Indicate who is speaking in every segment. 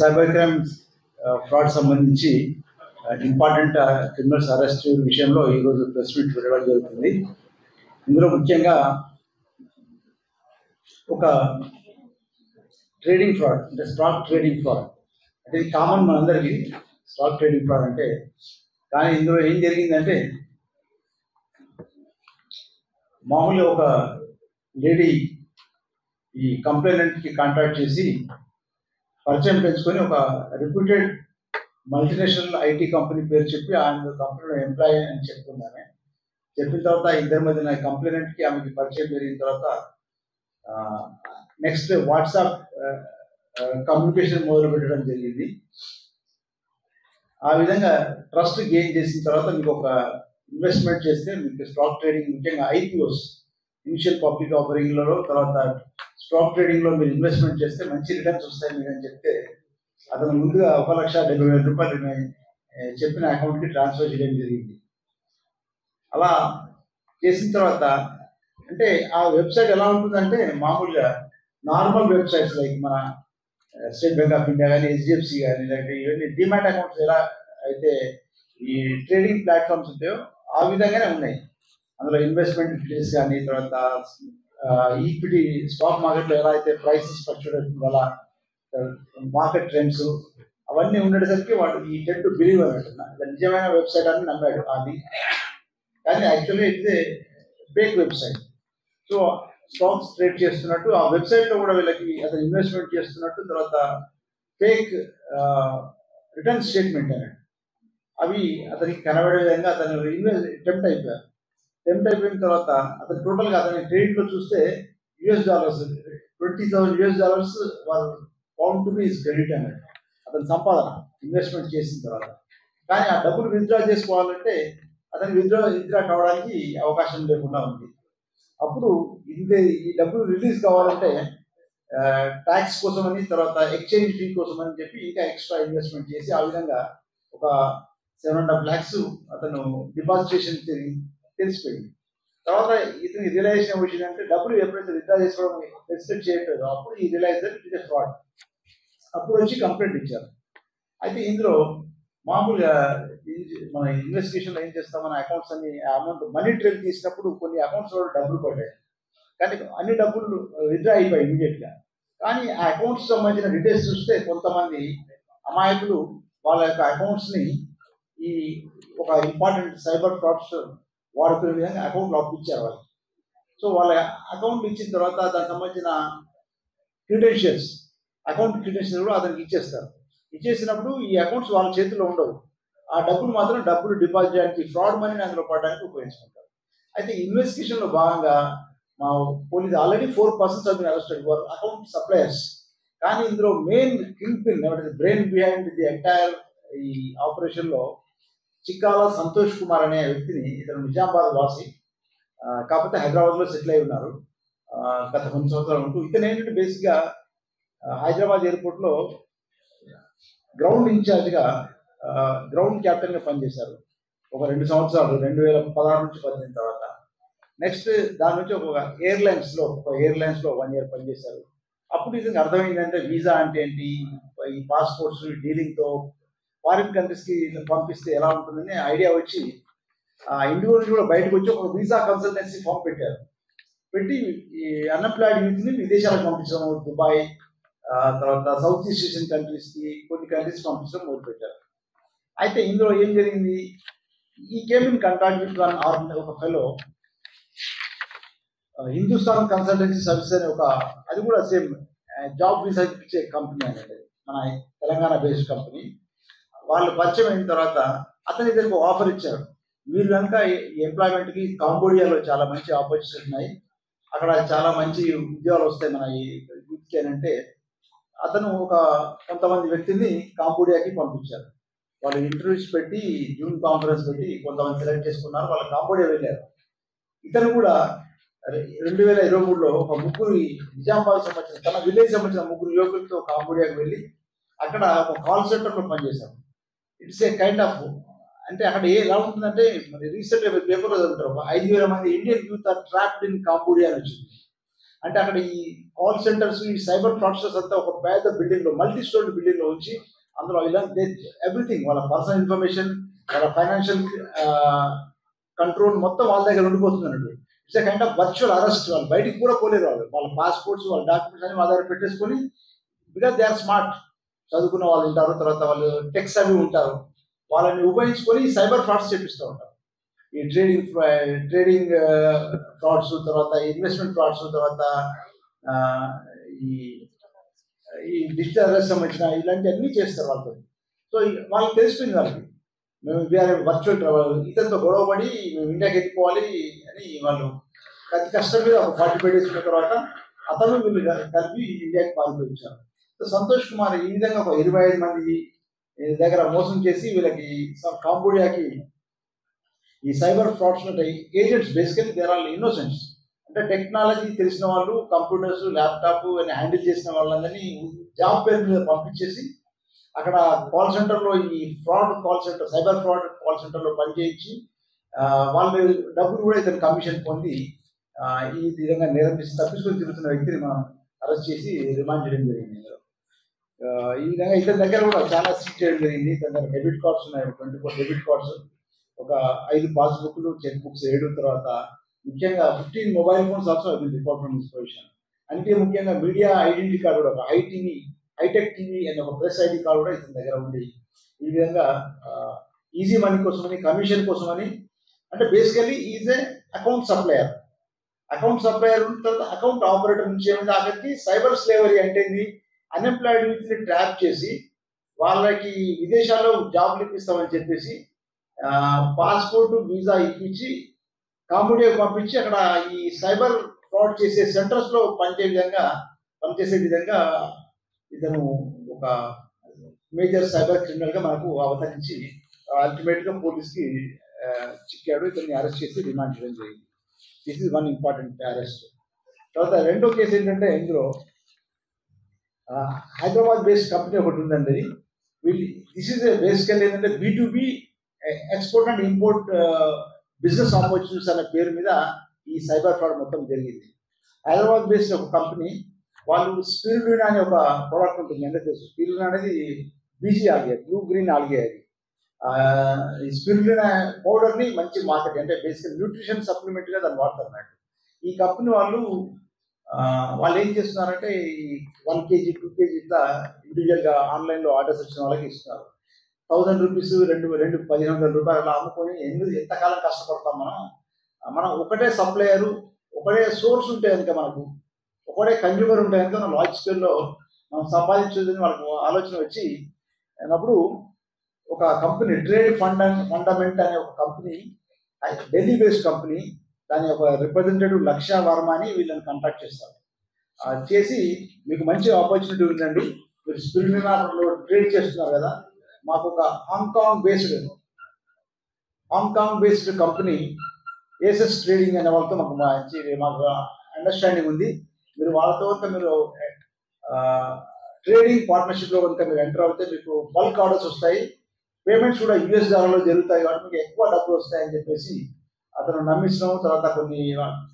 Speaker 1: Cyber crime fraud సంబంధించి important criminals arrest విషయంలో ఈరోజు ప్రెస్ మీట్ పెట్టడం జరుగుతుంది. ఇందులో ముఖ్యంగా ఒక ట్రేడింగ్ ఫ్రాడ్ అంటే స్టాక్ ట్రేడింగ్ ఫ్రాడ్ అంటే ఇది కామన్ మనందరికీ స్టాక్ ట్రేడింగ్ ఫ్రాడ్ అంటే. కానీ ఇందులో ఏం జరిగిందంటే మామూలుగా ఒక లేడీ ఈ కంప్లైనెంట్కి కాంటాక్ట్ చేసి పరిచయం పెంచుకొని ఒక రిప్యూటెడ్ మల్టీనేషనల్ ఐటీ కంపెనీ పేరు చెప్పి ఆమె కంపెనీలో ఎంప్లాయీ అని చెప్పుకున్నామే. చెప్పిన తర్వాత ఇద్దరి మధ్యన కంప్లైనెంట్కి ఆమెకి పరిచయం పెరిగిన తర్వాత నెక్స్ట్ వాట్సాప్ కమ్యూనికేషన్ మొదలు పెట్టడం జరిగింది. ఆ విధంగా ట్రస్ట్ గెయిన్ చేసిన తర్వాత మీకు ఒక ఇన్వెస్ట్మెంట్ చేస్తే మీకు స్టాక్ ట్రేడింగ్ ముఖ్యంగా ఐపీఓస్ ఇనిషియల్ పబ్లిక్ ఆఫరింగ్లలో తర్వాత స్టాక్ ట్రేడింగ్లో మీరు ఇన్వెస్ట్మెంట్ చేస్తే మంచి రిటర్న్స్ వస్తాయి మీరు అని చెప్తే అతను ముందుగా 1,70,000 రూపాయలు చెప్పిన అకౌంట్కి ట్రాన్స్ఫర్ చేయడం జరిగింది. అలా చేసిన తర్వాత అంటే ఆ వెబ్సైట్ ఎలా ఉంటుందంటే మామూలుగా నార్మల్ వెబ్సైట్స్ లైక్ మన స్టేట్ బ్యాంక్ ఆఫ్ ఇండియా కానీ హెచ్డిఎఫ్సి కానీ లేకపోతే ఇవన్నీ డిమాట్ అకౌంట్స్ ఎలా అయితే ఈ ట్రేడింగ్ ప్లాట్ఫామ్స్ ఉంటాయో ఆ విధంగానే ఉన్నాయి. అందులో ఇన్వెస్ట్మెంట్ డీటెయిల్స్ కానీ తర్వాత ఈక్విటీ స్టాక్ మార్కెట్లో ఎలా అయితే ప్రైసెస్ ఫ్లక్చుయేట్ అవుతుందో అలా మార్కెట్ ట్రెండ్స్ అవన్నీ ఉండేసరికి వాడు ఈ టెన్ టు బిలీవ్ అన్నట్టున్నా నిజమైన వెబ్సైట్ అని నమ్మాడు అది. కానీ actually it's fake website. So stocks trade చేస్తున్నట్టు ఆ వెబ్సైట్లో కూడా వీళ్ళకి అతను ఇన్వెస్ట్మెంట్ చేస్తున్నట్టు తర్వాత ఫేక్ రిటర్న్ స్టేట్మెంట్ అన్నట్టు అవి అతనికి కనబడే విధంగా అతను టెంప్ట్ అయిపోయారు. టెంప్ట్ అయిపోయిన తర్వాత అతను టోటల్గా అతని క్రెడిట్లో చూస్తే $20 $20,000 వాళ్ళు found to be his credit అన్నట్టు అతని సంపాదన ఇన్వెస్ట్మెంట్ చేసిన తర్వాత. కానీ ఆ డబ్బులు విత్డ్రా చేసుకోవాలంటే అతను విత్డ్రా కావడానికి అవకాశం లేకుండా ఉంది. అప్పుడు ఈ డబ్బులు రిలీజ్ కావాలంటే ట్యాక్స్ కోసమని తర్వాత ఎక్స్చేంజ్ ఫీ కోసం అని చెప్పి ఇంకా ఎక్స్ట్రా ఇన్వెస్ట్మెంట్ చేసి ఆ విధంగా ఒక 7.5 lakhs అతను డిపాజిట్ చేసిన తెలిసిపోయింది. తర్వాత ఇతనికి రియలైజేషన్ వచ్చిందంటే డబ్బులు ఎప్పుడైతే విత్డ్రా చేసుకోవడం ఎక్స్పెక్ట్ చేయట్లేదో అప్పుడు ఈ రియలైజ్ ఇట్ ఇస్ ఫ్రాడ్. అప్పుడు వచ్చి కంప్లైంట్ ఇచ్చారు. అయితే ఇందులో మామూలుగా మన ఇన్వెస్టిగేషన్లో ఏం చేస్తాం, మన అకౌంట్స్ అన్ని అమౌంట్ మనీ ట్రేల్ తీసినప్పుడు కొన్ని అకౌంట్స్లో డబ్బులు పడ్డాయి. కానీ అన్ని డబ్బులు విత్డ్రా అయిపోయాయి ఇమీడియట్గా. కానీ ఆ అకౌంట్స్ సంబంధించిన డీటెయిల్స్ చూస్తే కొంతమంది అమాయకులు వాళ్ళ యొక్క అకౌంట్స్ని ఈ ఒక ఇంపార్టెంట్ సైబర్ ఫ్రాడ్స్ వాడుకునే విధంగా అకౌంట్లు అప్పించారు వాళ్ళు. సో వాళ్ళ అకౌంట్ ఇచ్చిన తర్వాత దానికి సంబంధించిన క్రిడెన్షియల్స్ అకౌంట్ క్రిడెన్షియల్స్ కూడా అతనికి ఇచ్చేస్తారు. ఇచ్చేసినప్పుడు ఈ అకౌంట్స్ వాళ్ళ చేతిలో ఉండవు. ఆ డబ్బులు మాత్రం డబ్బులు డిపాజిట్ చేయడానికి ఫ్రాడ్ మనీని అందులో పడడానికి ఉపయోగించుకుంటారు. అయితే ఇన్వెస్టిగేషన్లో భాగంగా మా police already 4 persons have been arrested who are account suppliers. కానీ ఇందులో main king pin brain behind the entire ఈ ఆపరేషన్లో చిక్కాల సంతోష్ కుమార్ అనే వ్యక్తిని, ఇతను నిజామాబాద్ వాసి కాకపోతే హైదరాబాద్లో సెటిల్ అయి ఉన్నారు గత కొన్ని సంవత్సరాలు ఉంటూ. ఇతను ఏంటంటే బేసిక్గా హైదరాబాద్ ఎయిర్పోర్ట్లో గ్రౌండ్ ఇన్ఛార్జ్గా గ్రౌండ్ క్యాప్టెన్గా పనిచేశారు ఒక 2 సంవత్సరాలు 2016 నుంచి 18 తర్వాత. నెక్స్ట్ దాని నుంచి ఒక ఎయిర్లైన్స్లో 1 year పనిచేశారు. అప్పుడు ఇది అర్థమైందంటే వీసా అంటే ఏంటి, ఈ పాస్పోర్ట్స్ డీలింగ్తో ఫారిన్ కంట్రీస్కి పంపిస్తే ఎలా ఉంటుందని ఐడియా వచ్చి ఆ ఇండియా నుంచి కూడా బయటకు వచ్చి ఒక వీసా కన్సల్టెన్సీ ఫామ్ పెట్టారు. పెట్టి ఈ అన్ఎంప్లాయిడ్ యూత్ని విదేశాలకు పంపించడం, దుబాయ్ తర్వాత సౌత్ ఈస్ట్ ఏషియన్ కంట్రీస్కి కొన్ని కంట్రీస్ పంపించడం మొదలుపెట్టారు. అయితే ఇందులో ఏం జరిగింది, ఈ కేమ్ ఇన్ కాంటాక్ట్ విత్ ఒక ఫెలో హిందుస్థాన్ కన్సల్టెన్సీ సర్వీస్ అనే ఒక అది కూడా సేమ్ జాబ్ వీసా ఇచ్చే కంపెనీ అనేది మన తెలంగాణ బేస్డ్ కంపెనీ. వాళ్ళు పరిచయం అయిన తర్వాత అతని దగ్గరికి ఆఫర్ ఇచ్చారు. మీరు కనుక ఈ ఎంప్లాయ్మెంట్కి కాంబోడియాలో చాలా మంచి ఆపర్చునిటీస్ ఉన్నాయి, అక్కడ చాలా మంచి ఉద్యోగాలు వస్తాయి మన ఈ యూత్కి అని అంటే అతను కొంతమంది వ్యక్తిని కాంబోడియాకి పంపించారు. వాళ్ళు ఇంటర్వ్యూస్ పెట్టి జూమ్ కాన్ఫరెన్స్ పెట్టి కొంతమంది సెలెక్ట్ చేసుకున్నారు. వాళ్ళు కాంబోడియా వెళ్ళారు. ఇతను కూడా 2023లో ఒక 3 నిజామాబాద్ సంబంధించిన తన విలేజ్ సంబంధించిన 3 యువకులతో కాంబోడియాకి వెళ్ళి అక్కడ ఒక కాల్ సెంటర్లో పనిచేశారు. ఇట్స్ ఏ కైండ్ ఆఫ్ అంటే అక్కడ ఎలా ఉంటుందంటే మరి రీసెంట్గా పేపర్లో చదువుతారు 5,000 మంది Indian youth are trapped in Cambodia అని వచ్చింది. అంటే అక్కడ ఈ కాల్ సెంటర్స్, ఈ సైబర్ ఫ్రాడ్స్టర్స్ అంతా ఒక పెద్ద బిల్డింగ్లో, మల్టీ స్టోరీ బిల్డింగ్లో ఉంచి అందులో ఇలా ఎవ్రీథింగ్, వాళ్ళ పర్సనల్ ఇన్ఫర్మేషన్, వాళ్ళ ఫైనాన్షియల్ కంట్రోల్ మొత్తం వాళ్ళ దగ్గర ఉండిపోతుంది అన్నట్టు. It's a kind of virtual arrest. వాళ్ళు బయటికి కూడా పోలేరు. వాళ్ళ పాస్పోర్ట్స్, వాళ్ళ డాక్యుమెంట్స్ అని వాళ్ళ దగ్గర పెట్టేసుకొని, బికాస్ దే ఆర్ స్మార్ట్, చదువుకున్న వాళ్ళు ఉంటారు, తర్వాత వాళ్ళు టెక్స్ అవి ఉంటారు, వాళ్ళని ఉపయోగించుకొని సైబర్ ఫ్రాడ్స్ చేపిస్తూ ఉంటారు. ఈ ట్రేడింగ్ ఫ్రాడ్స్, తర్వాత ఇన్వెస్ట్మెంట్ ఫ్రాడ్స్, తర్వాత ఈ ఈ డిజిటల్ అరెస్ట్ సంబంధించిన ఇలాంటివన్నీ చేస్తారు వాళ్ళతో. సో వాళ్ళకి తెలిసిపోయింది, వాళ్ళకి మేము వీఆర్ వర్చువల్ ట్రావెల్, ఇతనితో గొడవపడి మేము ఇండియాకి వెళ్ళిపోవాలి అని వాళ్ళు అతి కష్టం మీద ఒక 45 days ఉన్న తర్వాత అతను వీళ్ళు కలిపి ఇండియాకి పాల్పొచ్చారు. సో సంతోష్ కుమార్ ఈ విధంగా ఒక 25 మంది దగ్గర మోసం చేసి వీళ్ళకి కాంబోడియాకి ఈ cyber frauds agents, basically they're ఆర్ ఇన్నోసెంట్స్, అంటే టెక్నాలజీ తెలిసిన వాళ్ళు, కంప్యూటర్స్, ల్యాప్టాప్ అని హ్యాండిల్ చేసిన వాళ్ళందరినీ జాబ్ పేరు మీద పంపించేసి అక్కడ కాల్ సెంటర్లో, ఈ fraud call centre, cyber fraud call సెంటర్లో పనిచేయించి వాళ్ళు డబ్బులు కూడా ఇతను కమిషన్ పొంది ఈ విధంగా నేరం చేసి తప్పించుకొని తిరుగుతున్న వ్యక్తిని మనం అరెస్ట్ చేసి రిమాండ్ చేయడం జరిగింది. ఈ విధంగా ఇతని దగ్గర కూడా చాలా సీజ్ చేయడం జరిగింది. ఇతని దగ్గర డెబిట్ కార్డ్స్ ఉన్నాయి, 24 డెబిట్ కార్డ్స్, ఒక 5 పాస్బుక్లు, చెక్ బుక్స్ 7, తర్వాత ముఖ్యంగా 15 mobile phones also report from this position. అంటే ముఖ్యంగా మీడియా ఐడెంటిటీ కార్డు కూడా, ఒక హైటెక్ టీవీ అనే ఒక ప్రెస్ ఐడి కార్డు కూడా ఇతని దగ్గర ఉంది. ఈ విధంగా ఈజీ మనీ కోసమని, కమిషన్ కోసమని, అంటే basically is a account supplier తర్వాత అకౌంట్ ఆపరేటర్ నుంచి ఏమైంది అక్కడికి సైబర్ స్లేవరీ అంటే అన్ఎంప్లాయిడ్ యూత్ని ట్రాప్ చేసి వాళ్ళకి విదేశాల్లో జాబ్లు ఇప్పిస్తామని చెప్పేసి పాస్పోర్ట్, వీసా ఇప్పించి కాంబోడియాకు పంపించి అక్కడ ఈ సైబర్ ఫ్రాడ్ చేసే సెంటర్స్లో పనిచేసే విధంగా ఇతను ఒక మేజర్ సైబర్ క్రిమినల్గా మనకు అవతరించి అల్టిమేట్గా పోలీస్కి చిక్కాడు. ఇతన్ని అరెస్ట్ చేసి రిమాండ్ చేయడం జరిగింది. This is one important arrest. తర్వాత రెండో కేసు ఏంటంటే, ఇందులో హైదరాబాద్ బేస్డ్ కంపెనీ ఒకటి ఉందండి. దిస్ ఈజ్ బేసికల్ ఏంటంటే B2B export and import business opportunities అనే పేరు మీద ఈ సైబర్ ఫ్రాడ్ మొత్తం జరిగింది. హైదరాబాద్ బేస్డ్ ఒక కంపెనీ, వాళ్ళు స్పిరులినా అనే ఒక ప్రోడక్ట్ ఉంటుంది, అంటే తెలుసు. స్పిరులినా అనేది BG algae, blue green algae. అది ఈ స్పిరులినా పౌడర్ని మంచి మార్కెట్, అంటే బేసికల్ న్యూట్రిషన్ సప్లిమెంట్గా దాన్ని వాడతారు అన్నట్టు. ఈ కంపెనీ వాళ్ళు ఏం చేస్తున్నారంటే, ఈ 1 kg 2 kg ఇట్లా ఇండివిజువల్గా ఆన్లైన్లో ఆర్డర్స్ వచ్చిన వాళ్ళకి ఇస్తున్నారు. 1000 రూపీస్, 1500 రూపాయలు అలా అమ్ముకొని ఎంతకాలం కష్టపడతాం మనం ఒకటే సప్లయరు, ఒకటే సోర్స్ ఉంటే కనుక, మనకు ఒకటే కన్జ్యూమర్ ఉంటే కనుక మనం లార్జ్ స్కేల్లో మనం సంపాదించేదని వాళ్ళకు ఆలోచన వచ్చి అయినప్పుడు ఒక కంపెనీ, ట్రేడ్ ఫండమెంట్ అనే ఒక కంపెనీ, ఢిల్లీ బేస్డ్ కంపెనీ, దాని ఒక రిప్రజెంటేటివ్ లక్ష వర్మ అని వీళ్ళని కాంటాక్ట్ చేస్తారు. చేసి మీకు మంచి ఆపర్చునిటీ ఉందండి, మీరు స్పిరులినాలో ట్రేడ్ చేస్తున్నారు కదా, మాకు ఒక Hong Kong based company aces trading అనే వాళ్ళతో మాకు అండర్స్టాండింగ్ ఉంది. మీరు వాళ్ళతో కనుక మీరు ట్రేడింగ్ పార్ట్నర్షిప్లో కనుక మీరు ఎంటర్ అవుతే మీకు బల్క్ ఆర్డర్స్ వస్తాయి, పేమెంట్స్ కూడా US డాలర్లో జరుగుతాయి, కాబట్టి మీకు ఎక్కువ డబ్బులు వస్తాయని చెప్పేసి అతను నమ్మించడం. తర్వాత కొన్ని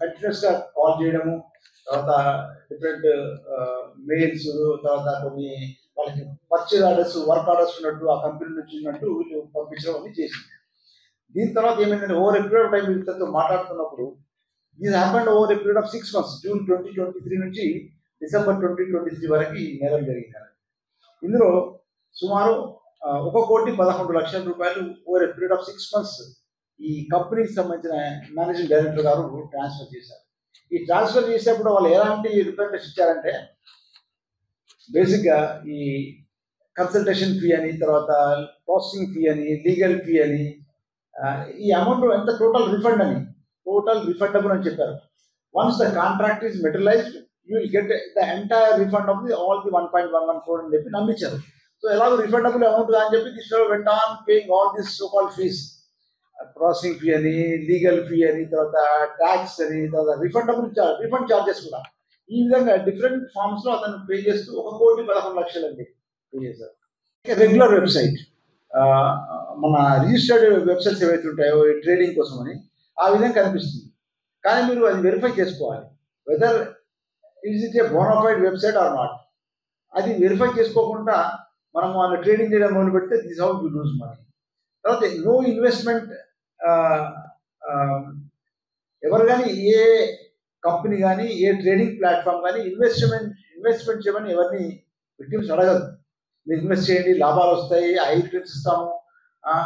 Speaker 1: కంటిన్యూస్గా కాల్ చేయడము, తర్వాత డిఫరెంట్ మెయిల్స్, తర్వాత కొన్ని వాళ్ళకి పర్చేజ్ ఆర్డర్స్, వర్క్ ఆర్డర్స్ ఉన్నట్టు ఆ కంపెనీ నుంచి ఉన్నట్టు వీళ్ళు పంపించడం అనేది చేసింది. దీని తర్వాత ఏమైందంటే, over a period of time వీళ్ళతో మాట్లాడుతున్నప్పుడు, this happened over a period of 6 months, June 2023 నుంచి డిసెంబర్ 2023 వరకు ఈ నేరం జరిగింది. ఇందులో సుమారు 1,11,00,000 రూపాయలు over a period of 6 months ఈ కంపెనీకి సంబంధించిన మేనేజింగ్ డైరెక్టర్ గారు ట్రాన్స్ఫర్ చేశారు. ఈ ట్రాన్స్ఫర్ చేసేప్పుడు వాళ్ళు ఎలాంటి రిప్రజెంటేషన్ ఇచ్చారంటే, బేసిక్గా ఈ కన్సల్టేషన్ ఫీ అని, తర్వాత ప్రాసెసింగ్ ఫీ అని, లీగల్ ఫీ అని, ఈ అమౌంట్ ఎంత టోటల్ రిఫండబుల్ అని చెప్పారు. Once the contract is materialised you will get the entire refund of all the 1.11 crore అని చెప్పి నమ్మించారు. సో ఎలాగో రిఫండబుల్ అమౌంట్ అని చెప్పి this went on paying all this so called fees, processing fee అని, legal fee అని, తర్వాత tax అని, తర్వాత రిఫండ్ ఛార్జెస్ కూడా. ఈ విధంగా డిఫరెంట్ ఫార్మ్స్ లో అతను పే చేస్తూ 1,11,00,000 అండి పే చేశారు. రెగ్యులర్ వెబ్సైట్, మన రిజిస్టర్డ్ వెబ్సైట్స్ ఏవైతే ఉంటాయో ట్రేడింగ్ కోసం అని ఆ విధంగా కనిపిస్తుంది. కానీ మీరు అది వెరిఫై చేసుకోవాలి, whether is it a bona fide website or not, అది వెరిఫై చేసుకోకుండా మనం వాళ్ళ ట్రేడింగ్ చేయడం మొదలు పెడితే this how you lose money. తర్వాత నో ఇన్వెస్ట్మెంట్, ఎవరు కానీ ఏ కంపెనీ కానీ ఏ ట్రేడింగ్ ప్లాట్ఫామ్ కానీ ఇన్వెస్ట్మెంట్ చేయమని ఎవరిని విక్టిమ్స్ అడగదు. మీరు ఇన్వెస్ట్ చేయండి లాభాలు వస్తాయి, హై రిటర్న్స్ ఇస్తాము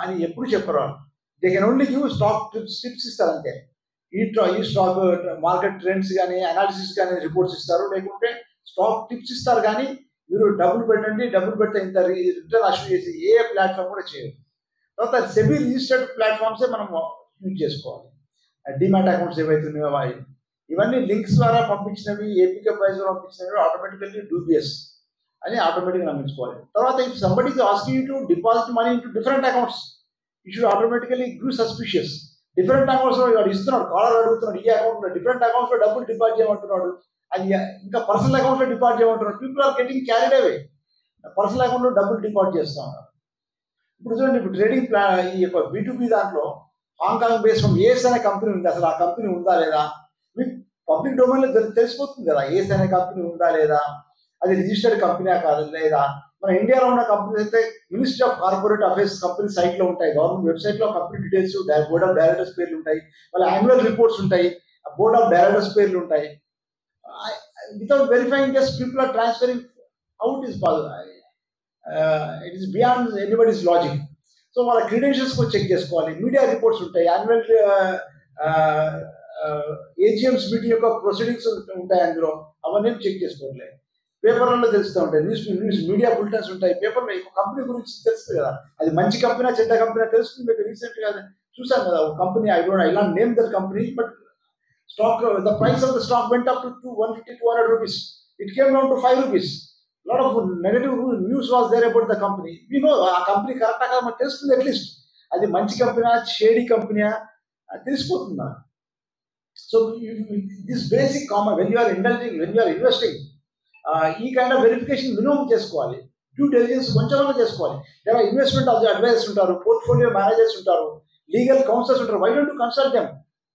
Speaker 1: అని ఎప్పుడు చెప్పరు. They can only give stock tips ఇస్తారు అంతే. ఈ స్టాక్ మార్కెట్ ట్రెండ్స్ కానీ అనాలిసిస్ కానీ రిపోర్ట్స్ ఇస్తారు, లేకుంటే స్టాక్ టిప్స్ ఇస్తారు. కానీ మీరు డబ్బులు పెట్టండి, డబ్బులు పెడితే ఇంత రిటర్న్ అష్యూ చేసి ఏ ప్లాట్ఫామ్ కూడా చేయదు. తర్వాత సెబీ రిజిస్టర్డ్ ప్లాట్ఫామ్సే మనం యూజ్ చేసుకోవాలి. డిమాట్ అకౌంట్స్ ఏవైతే ఉన్నాయో ఇవన్నీ లింక్స్ ద్వారా పంపించినవి, ఏపీకే ప్రైస్ పంపించినవి ఆటోమేటికల్లీ డూబియస్ అని ఆటోమేటిక్గా నమ్మించుకోవాలి. తర్వాత if somebody is asking you to deposit money into different accounts, you should automatically grow suspicious. Different accounts లో వాడు ఇస్తున్నాడు, కాలర్ అడుగుతున్నాడు, ఈ అకౌంట్ లో డిఫరెంట్ అకౌంట్స్ లో డబ్బులు డిపాజిట్ చేయమంటున్నాడు, అది ఇంకా పర్సనల్ అకౌంట్ లో డిపాజిట్ చేయమంటున్నాడు. People are getting carried away, personal account లో డబ్బులు డిపాజిట్ చేస్తా ఉన్నారు. ఇప్పుడు చూడండి, ఇప్పుడు ట్రేడింగ్ ఈ యొక్క B2B దాంట్లో హాంకాంగ్ బేస్ ఫ్రమ్ ఏస్ అనే కంపెనీ ఉంది. అసలు ఆ కంపెనీ ఉందా లేదా మీకు పబ్లిక్ డొమైన్ లో తెలిసిపోతుంది కదా, ఏస్ అనే కంపెనీ ఉందా లేదా, అది రిజిస్టర్డ్ కంపెనీ కాదు లేదా. మన ఇండియాలో ఉన్న కంపెనీస్ అయితే ministry of corporate affairs company site లో ఉంటాయి, గవర్నమెంట్ వెబ్సైట్ లో company details, board of directors పేర్లు ఉంటాయి, వాళ్ళ యాన్యువల్ రిపోర్ట్స్ ఉంటాయి, బోర్డ్ ఆఫ్ డైరెక్టర్స్ పేర్లు ఉంటాయి. Without verifying just people are transferring, how it is possible? It is beyond anybody's logic. So వాళ్ళ క్రెడెన్షియల్స్ కూడా చెక్ చేసుకోవాలి. మీడియా రిపోర్ట్స్ ఉంటాయి, యాన్యువల్ ఏజిఎంస్ మీటింగ్ యొక్క ప్రొసీడింగ్స్ ఉంటాయి అందులో, అవన్నీ చెక్ చేసుకోవాలి. పేపర్లలో తెలుస్తూ ఉంటాయి, న్యూస్ మీడియా బులెటిన్స్ ఉంటాయి, పేపర్లో కంపెనీ గురించి తెలుస్తుంది కదా, అది మంచి కంపెనీ చెడ్డ కంపెనీ తెలుస్తుంది. మీకు రీసెంట్ గా చూసాం కదా, ఒక కంపెనీ, ఐ డోంట్ ఇలా name that company, but stock the price of the stock went up to 150-200 rupees, it came down to 5 rupees. Lot of negative news was there about the company. We know ఆ company కరెక్టా కదా మనకు తెలుస్తుంది, at least అది మంచి company shady company తెలిసిపోతుందా. So this basic common when you are indulging, when you are investing, ఈ kind of verification minimum చేసుకోవాలి, డ్యూ డెలిజెన్స్ కొంచెం చేసుకోవాలి. లేదా ఇన్వెస్ట్మెంట్ అడ్వైజర్స్ ఉంటారు, పోర్ట్ఫోలియో మేనేజర్స్ ఉంటారు, లీగల్ కౌన్సిలర్స్ ఉంటారు. Why don't you consult them?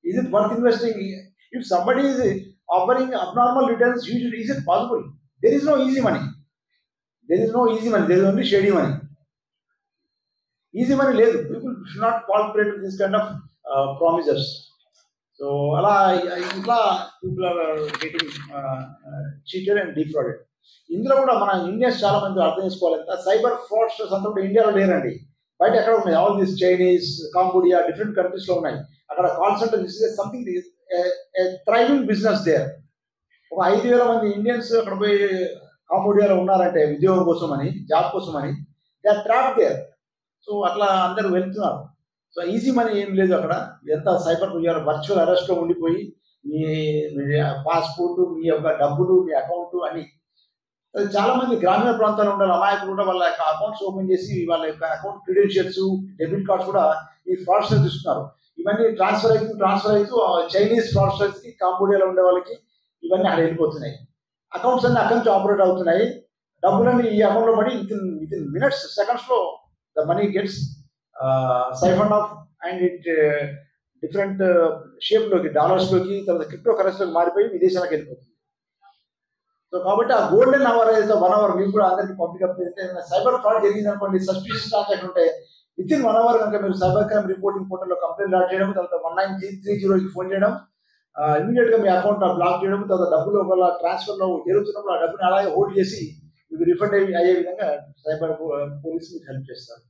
Speaker 1: Is it worth investing? If somebody is offering abnormal returns, is it possible? There is no easy money, there is no easy money, there is only shady money. Easy money లేదు. People should not cooperate with this kind of promises. So అలా ఇట్లా people are getting cheated and defrauded. ఇందులో కూడా మన Indians చాలా మంది అర్థం చేసుకోవాలి, సైబర్ ఫ్రాడ్స్టర్స్ అంతా కూడా ఇండియాలో లేరండి, బయట ఎక్కడ ఉన్నాయి. All these Chinese, Cambodia, different countries లో ఉన్నాయి. అక్కడ call centre something thriving business there. ఒక 5,000 మంది ఇండియన్స్ అక్కడ పోయి కాంబోడియాలో ఉన్నారంటే ఉద్యోగం కోసం అని, జాబ్ కోసం అని, they are trapped there. So అట్లా అందరూ వెళ్తున్నారు. సో ఈజీ మనీ ఏం లేదు అక్కడ. ఎంత సైబర్ వర్చువల్ అరెస్ట్లో ఉండిపోయి మీ పాస్పోర్ట్, మీ యొక్క డబ్బులు, మీ అకౌంట్ అని. చాలా మంది గ్రామీణ ప్రాంతాల్లో ఉండాలి అమాయకులు కూడా వాళ్ళ యొక్క అకౌంట్స్ ఓపెన్ చేసి వాళ్ళ యొక్క అకౌంట్ క్రెడెన్షియల్స్, డెబిట్ కార్డ్స్ కూడా ఈ ఫ్రాడ్స్టర్స్ ఇస్తున్నారు. ఇవన్నీ ట్రాన్స్ఫర్ అవుతూ చైనీస్ ఫ్రాడ్స్టర్స్కి, కాంబోడియాలో ఉండే వాళ్ళకి ఇవన్నీ అక్కడ వెళ్ళిపోతున్నాయి. అకౌంట్స్ అన్ని అక్కడి నుంచి ఆపరేట్ అవుతున్నాయి. డబ్బులన్నీ ఈ అకౌంట్లో పడి విత్ ఇన్ మినిట్స్, సెకండ్స్లో the money gets siphoned off and it different shape లోకి, డాలర్స్లోకి, తర్వాత క్రిప్టో కరెన్సీలోకి మారిపోయి విదేశాలకు వెళ్ళిపోతుంది. సో కాబట్టి ఆ గోల్డెన్ అవర్ అయితే 1 అవర్ మీకు కూడా అందరికీ పబ్లిక్ అప్ చేస్తే, సైబర్ ఫ్రాడ్ జరిగింది అనుకోండి, సస్పిషియస్ ట్రాన్సాక్షన్ ఉంటే విత్ ఇన్ 1 అవర్ కనుక మీరు సైబర్ క్రైమ్ రిపోర్టింగ్ పోర్టల్లో కంప్లైంట్ లాట్ చేయడం, తర్వాత 19330కి ఫోన్ చేయడం, ఇమీడియట్గా మీ అకౌంట్ బ్లాక్ చేయడం, తర్వాత డబ్బులు ఒకవేళ ట్రాన్స్ఫర్లో జరుగుతున్నప్పుడు ఆ డబ్బుని అలాగే హోల్డ్ చేసి మీకు రిఫండ్ అయ్యే విధంగా సైబర్ పోలీస్ మీకు హెల్ప్ చేస్తారు.